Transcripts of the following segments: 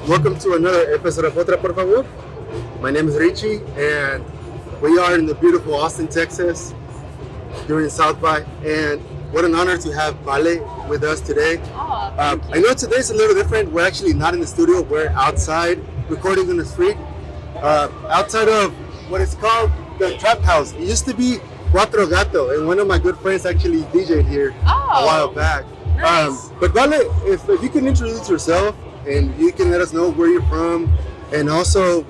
welcome to another episode of Otra, por favor. My name is Richie, and we are in the beautiful Austin, Texas, during South by. And what an honor to have VALÉ with us today. Oh, thank you. I know today's a little different. We're actually not in the studio. We're outside recording on the street, outside of what is called the Trap House. It used to be Cuatro Gato, and one of my good friends actually DJ'd here a while back. Nice. But VALÉ, if you can introduce yourself and you can let us know where you're from, and also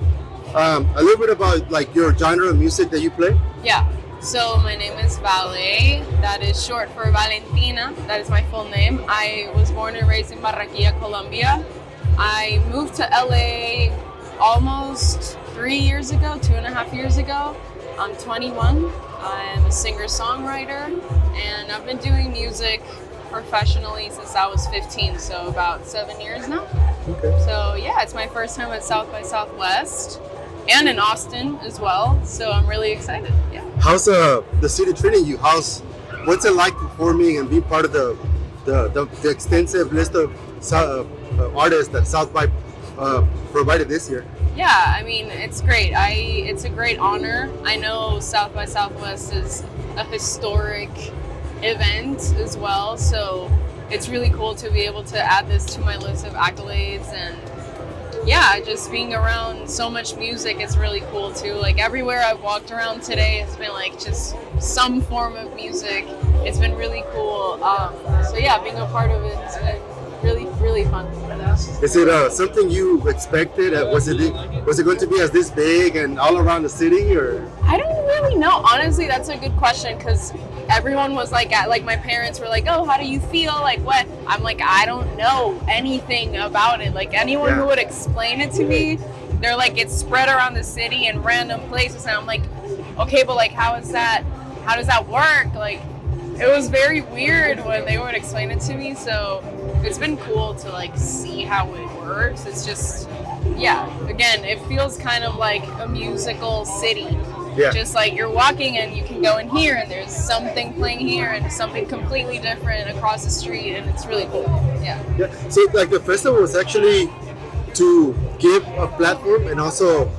a little bit about like your genre of music that you play. Yeah. So my name is VALÉ. That is short for Valentina. That is my full name. I was born and raised in Barranquilla, Colombia. I moved to LA almost 3 years ago, 2.5 years ago. I'm 21. I'm a singer-songwriter, and I've been doing music professionally since I was 15, so about 7 years now. Okay. So yeah, it's my first time at South by Southwest and in Austin as well. So I'm really excited. Yeah. How's the city treating you? What's it like performing and being part of the extensive list of artists that South by provided this year? Yeah, I mean, it's great. It's a great honor. I know South by Southwest is a historic event as well, so it's really cool to be able to add this to my list of accolades. And yeah, just being around so much music, it's really cool too. Like everywhere I've walked around today has been like just some form of music. It's been really cool. So yeah, being a part of it has been really fun. Is it something you expected? Was it going to be as this big and all around the city, or? I don't really know. Honestly, that's a good question, because everyone was like, my parents were like, oh, how do you feel? Like what? I'm like, I don't know anything about it. Like anyone who would explain it to me, they're like, it's spread around the city in random places. And I'm like, okay, but like, how does that work? Like, it was very weird when they would explain it to me. So it's been cool to like see how it works. It's just, yeah, again, it feels kind of like a musical city. Yeah. Just like you're walking and you can go in here and there's something playing here and something completely different across the street, and it's really cool. Yeah. Yeah. So like the festival was actually to give a platform and also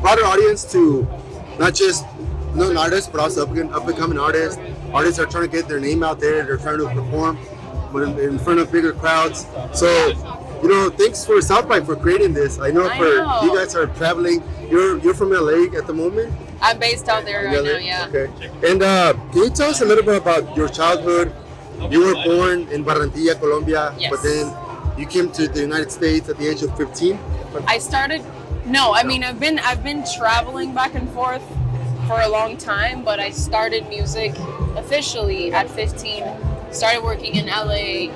broader audience to not just known artists, but also up and coming artists. Artists are trying to get their name out there. They're trying to perform in front of bigger crowds. So, thanks for South by for creating this. I know you guys are traveling. You're from LA at the moment? I'm based out there right now, yeah. Okay. And can you tell us a little bit about your childhood? You were born in Barranquilla, Colombia, Yes. but then you came to the United States at the age of 15? I've been traveling back and forth for a long time, but I started music officially at 15. Started working in LA.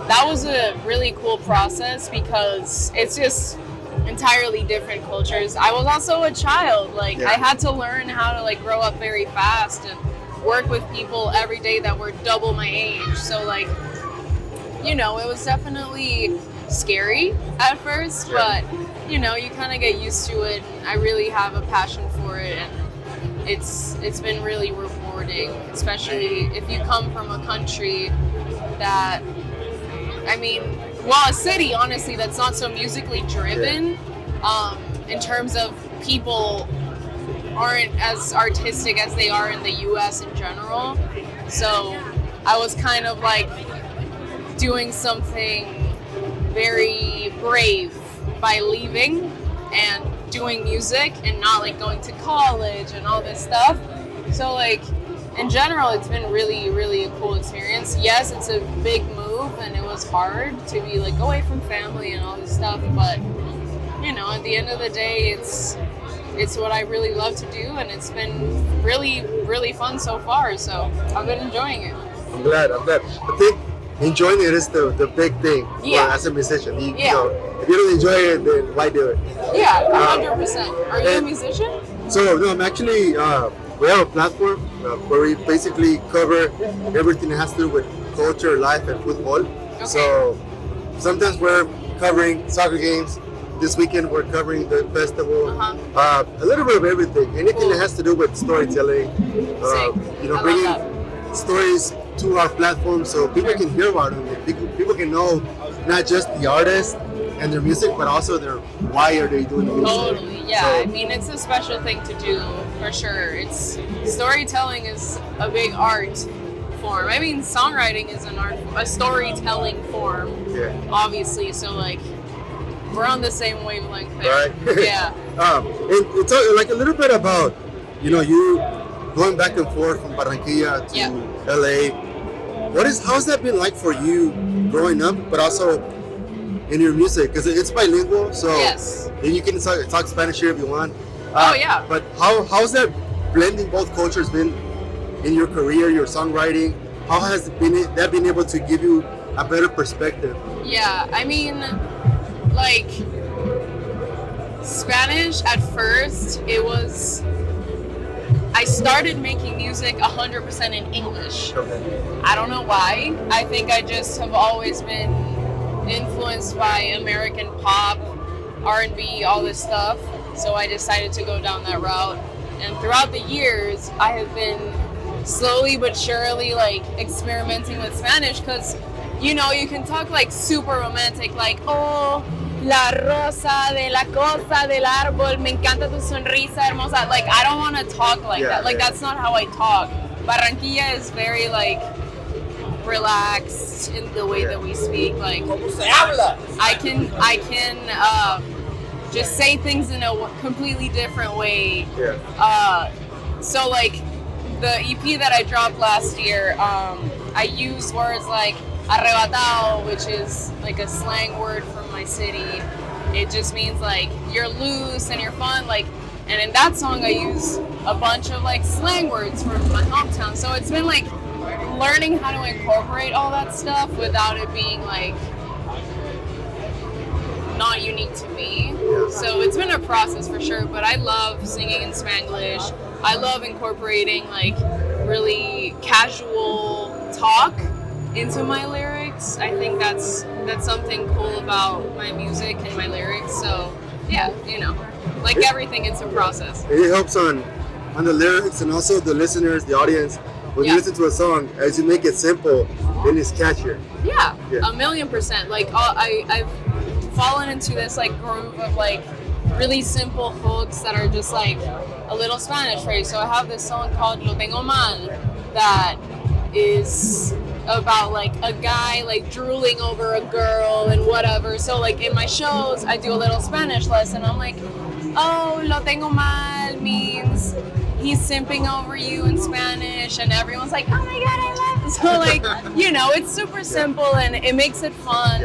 That was a really cool process because it's just entirely different cultures. I was also a child. I had to learn how to grow up very fast and work with people every day that were double my age. So it was definitely scary at first, but you kind of get used to it. I really have a passion for it, and it's been really rewarding, especially if you come from a country that, a city, honestly, that's not so musically driven. In terms of people aren't as artistic as they are in the US in general. So I was kind of doing something very brave by leaving and doing music and not going to college and all this stuff. So in general, it's been really a cool experience. Yes, it's a big move and it was hard to be away from family and all this stuff, but at the end of the day, it's what I really love to do, and it's been really fun so far. So I've been enjoying it. I'm glad. I think enjoying it is the big thing as a musician. If you don't enjoy it, then why do it? Yeah, 100%. Are you a musician? So no, I'm actually. We have a platform where we basically cover everything that has to do with culture, life, and football. Okay. So sometimes we're covering soccer games. This weekend we're covering the festival. A little bit of everything. Anything that has to do with storytelling. Bringing stories to our platform so people can hear about them. People can know not just the artist and their music, but also their why are they doing the music. Totally, yeah. So, I mean, it's a special thing to do for sure. It's storytelling is a big art form. I mean, songwriting is a storytelling form, yeah. obviously. So like, we're on the same wavelength there. Right. Yeah. And talk like a little bit about, you going back and forth from Barranquilla to LA. How's that been like for you growing up, but also in your music? Because it's bilingual, so Yes. and you can talk Spanish here if you want. Oh yeah. But how's that blending both cultures been in your career, your songwriting? How has that been able to give you a better perspective? Yeah, I mean, like, Spanish at first, I started making music 100% in English. Okay. I don't know why. I think I just have always been influenced by American pop, R&B, all this stuff. So I decided to go down that route. And throughout the years, I have been slowly but surely like experimenting with Spanish because, you can talk like super romantic, like, oh, la rosa de la cosa del árbol, me encanta tu sonrisa hermosa. Like, I don't want to talk like that. Like, that's not how I talk. Barranquilla is very like relaxed in the way that we speak. Like, I can just say things in a completely different way. Yeah. So like the EP that I dropped last year, I used words like arrebatado, which is like a slang word from my city. It just means like you're loose and you're fun. Like, and in that song I use a bunch of like slang words from my hometown. So it's been like learning how to incorporate all that stuff without it being like not unique to me. So it's been a process for sure, but I love singing in Spanglish. I love incorporating like really casual talk into my lyrics. I think that's something cool about my music and my lyrics. So yeah, like everything, it's a process. It helps on the lyrics and also the listeners, the audience. When you listen to a song, as you make it simple, then it's catchier. Yeah, 1,000,000%. Like I've fallen into this like groove of like really simple hooks that are just like a little Spanish phrase. So I have this song called Lo Tengo Mal that is about like a guy like drooling over a girl and whatever. So like in my shows I do a little Spanish lesson. I'm like, oh, lo tengo mal means he's simping over you in Spanish, and everyone's like, oh my god, I love it. So like, it's super simple and it makes it fun.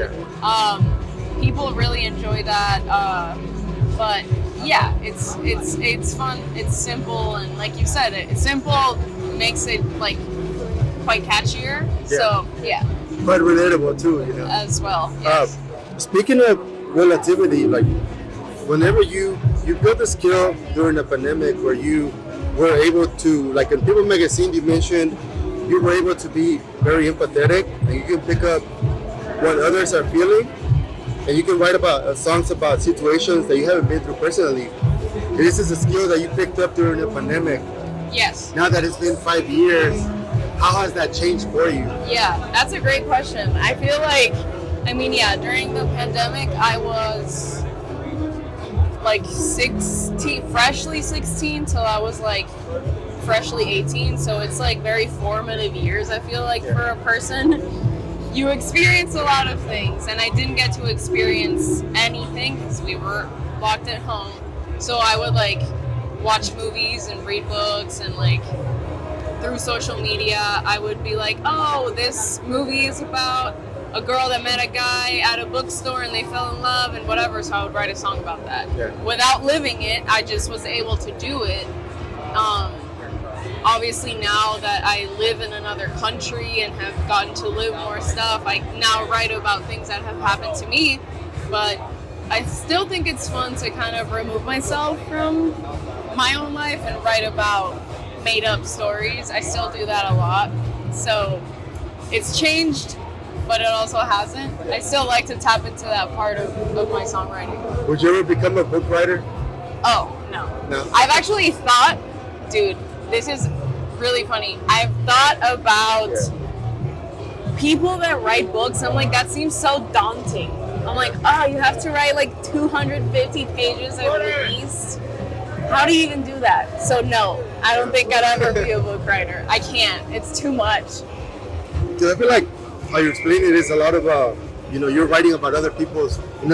People really enjoy that. But yeah, it's fun, it's simple, and like you said, it's simple makes it like quite catchier. So yeah. Quite relatable too, As well. Yes. Speaking of relativity, like whenever you built a skill during the pandemic where you were able to, like in People Magazine you mentioned, you were able to be very empathetic and you can pick up what others are feeling, and you can write about songs about situations that you haven't been through personally. This is a skill that you picked up during the pandemic. Yes. Now that it's been 5 years, how has that changed for you? Yeah, that's a great question. I feel like, during the pandemic, I was like 16, freshly 16 till I was like freshly 18. So it's like very formative years, I feel like, for a person. You experience a lot of things, and I didn't get to experience anything because we were locked at home. So I would like watch movies and read books, and like through social media I would be like, oh, this movie is about a girl that met a guy at a bookstore and they fell in love and whatever. So I would write a song about that. Without living it, I just was able to do it. Obviously now that I live in another country and have gotten to live more stuff, I now write about things that have happened to me, but I still think it's fun to kind of remove myself from my own life and write about made up stories. I still do that a lot. So it's changed, but it also hasn't. I still like to tap into that part of my songwriting. Would you ever become a book writer? Oh, no. No? I've actually thought, dude, this is really funny. I've thought about people that write books. I'm like, that seems so daunting. I'm like, oh, you have to write like 250 pages at least. How do you even do that? So no, I don't think I'd ever be a book writer. I can't. It's too much. Because I feel like how you explain it is a lot of, you're writing about other people's point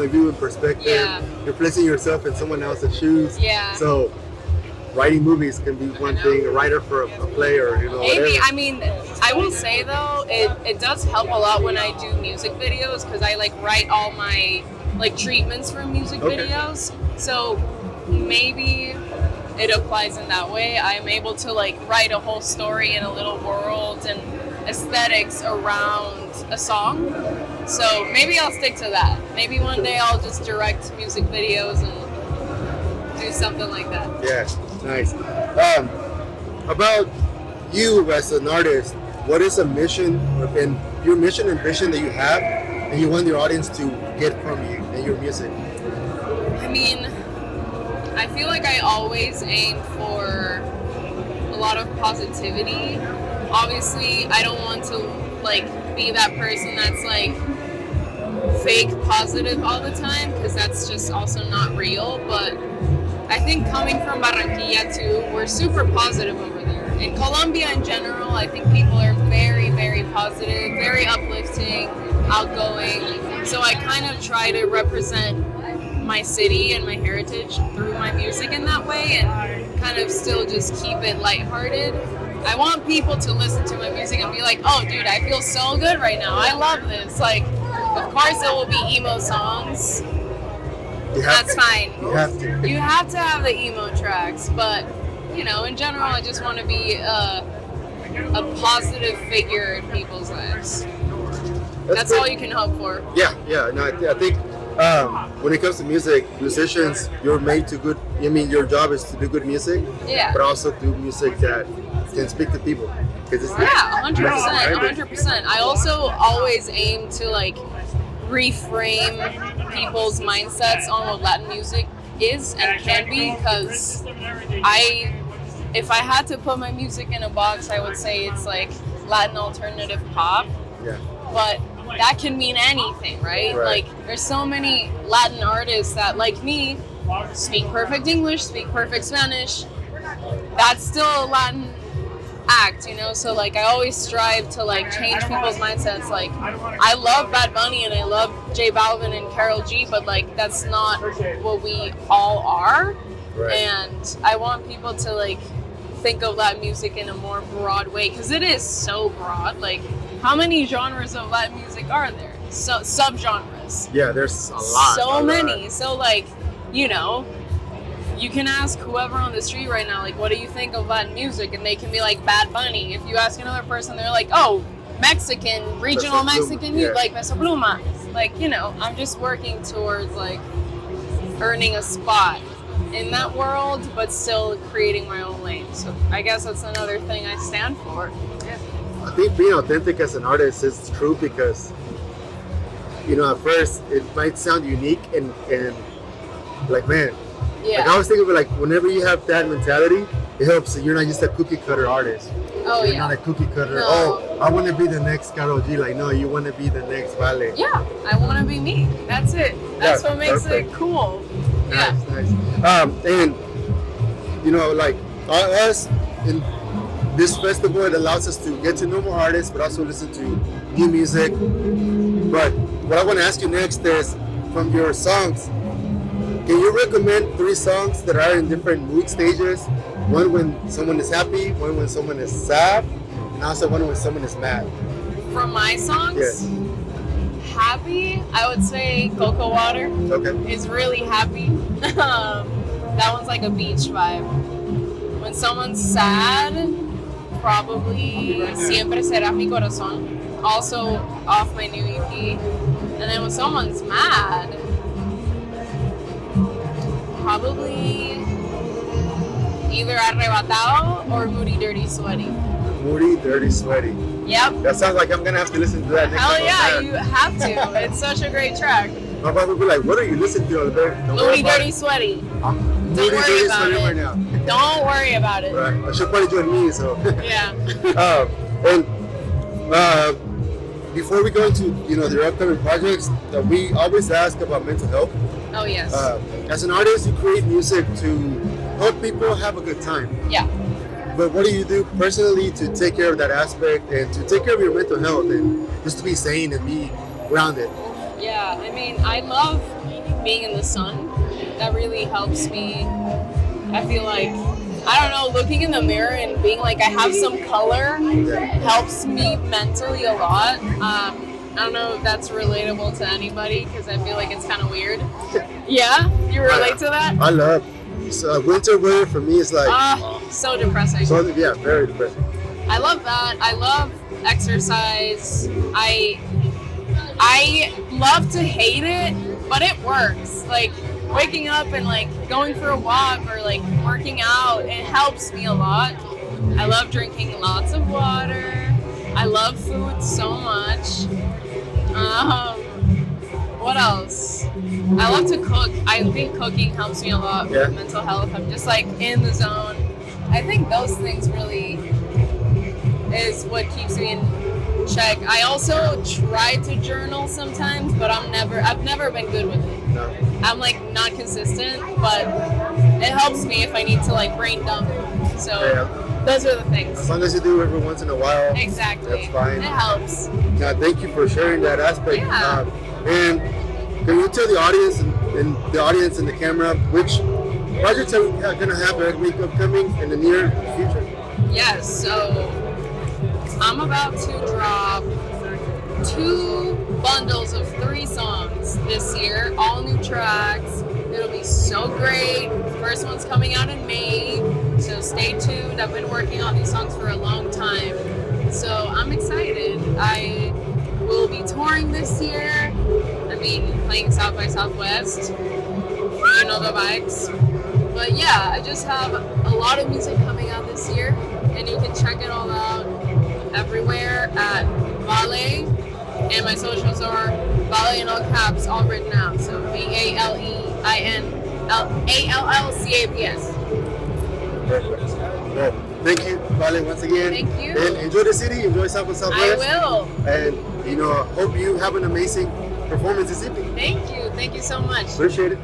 of view and perspective. Yeah. You're placing yourself in someone else's shoes. Yeah. So writing movies can be one thing. A writer for a play or Maybe. whatever. I mean, I will say though, it does help a lot when I do music videos because I like write all my like treatments for music videos. So maybe it applies in that way. I'm able to like write a whole story in a little world and aesthetics around a song. So maybe I'll stick to that. Maybe one day I'll just direct music videos and do something like that. Yeah, nice. About you as an artist, what is a mission and your mission and vision that you have and you want your audience to get from you and your music? I mean, I feel like I always aim for a lot of positivity. Obviously, I don't want to like be that person that's like fake positive all the time because that's just also not real. But I think coming from Barranquilla too, we're super positive over there. In Colombia in general, I think people are very, very positive, very uplifting, outgoing. So I kind of try to represent my city and my heritage through my music in that way and kind of still just keep it lighthearted. I want people to listen to my music and be like, oh dude, I feel so good right now. I love this. Like, of course it will be emo songs. That's fine. You have to. You have to have the emo tracks, but in general, I just want to be a positive figure in people's lives. That's all you can hope for. Yeah. No, I think when it comes to music, musicians, you're made to good. I mean, your job is to do good music. Yeah. But also do music that can speak to people. Yeah, 100%. I also always aim to like reframe people's mindsets on what Latin music is and can be, because if I had to put my music in a box, I would say it's like Latin alternative pop. Yeah. But that can mean anything, right? Like, there's so many Latin artists that, like me, speak perfect English, speak perfect Spanish. That's still a Latin act, so like I always strive to like change people's mindsets. Like, I love Bad Bunny and I love J Balvin and Karol G, but like that's not what we all are. And I want people to like think of Latin music in a more broad way, because it is so broad. Like, how many genres of Latin music are there? So subgenres. Yeah, there's a lot. So many. So like, you can ask whoever on the street right now, like, what do you think of Latin music? And they can be like, Bad Bunny. If you ask another person, they're like, oh, Mexican, regional Mexican music, like Peso Pluma. Like, I'm just working towards like earning a spot in that world, but still creating my own lane. So I guess that's another thing I stand for. Yeah. I think being authentic as an artist is true, because at first it might sound unique and like, man, like I was thinking of it, like whenever you have that mentality, it helps that you're not just a cookie cutter artist. Oh, you're not a cookie cutter. No. Oh, I want to be the next Karol G. Like, no, you want to be the next VALÉ. Yeah, I want to be me. That's it. That's what makes it cool. Nice. And like us in this festival, it allows us to get to know more artists, but also listen to new music. But what I want to ask you next is, from your songs, can you recommend 3 songs that are in different mood stages? One when someone is happy, one when someone is sad, and also one when someone is mad. From my songs? Yes. Happy, I would say Cocoa Water. Okay. Is really happy. That one's like a beach vibe. When someone's sad, probably Siempre Serás Mi Corazón. Also off my new EP. And then when someone's mad, probably either Arrebatado or Moody Dirty Sweaty. Moody Dirty Sweaty. Yep. That sounds like I'm gonna have to listen to that next time. Hell yeah, you have to. It's such a great track. My mom would be like, what are you listening to over there? Moody Dirty Sweaty. Don't worry about it. Right now. Don't worry about it. Right. I should probably join me, so. Yeah. And before we go into their upcoming projects, that we always ask about mental health. Oh yes. As an artist, you create music to help people have a good time. Yeah. But what do you do personally to take care of that aspect and to take care of your mental health and just to be sane and be grounded? Yeah, I mean, I love being in the sun. That really helps me. I feel like, I don't know, looking in the mirror and being like I have some color helps me mentally a lot. I don't know if that's relatable to anybody because I feel like it's kind of weird. Yeah? You relate to that? I love winter weather for me is like so depressing. So, yeah, very depressing. I love that. I love exercise. I love to hate it, but it works. Like waking up and like going for a walk or like working out, it helps me a lot. I love drinking lots of water. I love food so much. What else? I love to cook. I think cooking helps me a lot with mental health. I'm just like in the zone. I think those things really is what keeps me in check. I also try to journal sometimes, but I've never been good with it. No. I'm like not consistent, but it helps me if I need to like brain dump. So those are the things. As long as you do it every once in a while, exactly, that's fine. It helps. Yeah, thank you for sharing that aspect. Yeah. And can you tell the audience and the audience and the camera which projects are going to have upcoming in the near future? Yes. So I'm about to drop 2 bundles of 3 songs this year, all new tracks. It'll be so great. First one's coming out in May, so stay tuned. I've been working on these songs for a long time, so I'm excited. I will be touring this year. I mean, playing South by Southwest. You know the vibes. But yeah, I just have a lot of music coming out this year, and you can check it all out everywhere at VALÉ, and my socials are VALÉ in all caps, all written out. So VALEINALLCAPS. Perfect. Well, thank you, VALÉ, once again. Thank you. And enjoy the city, enjoy South by Southwest. I will. And hope you have an amazing performance this evening. Thank you so much. Appreciate it.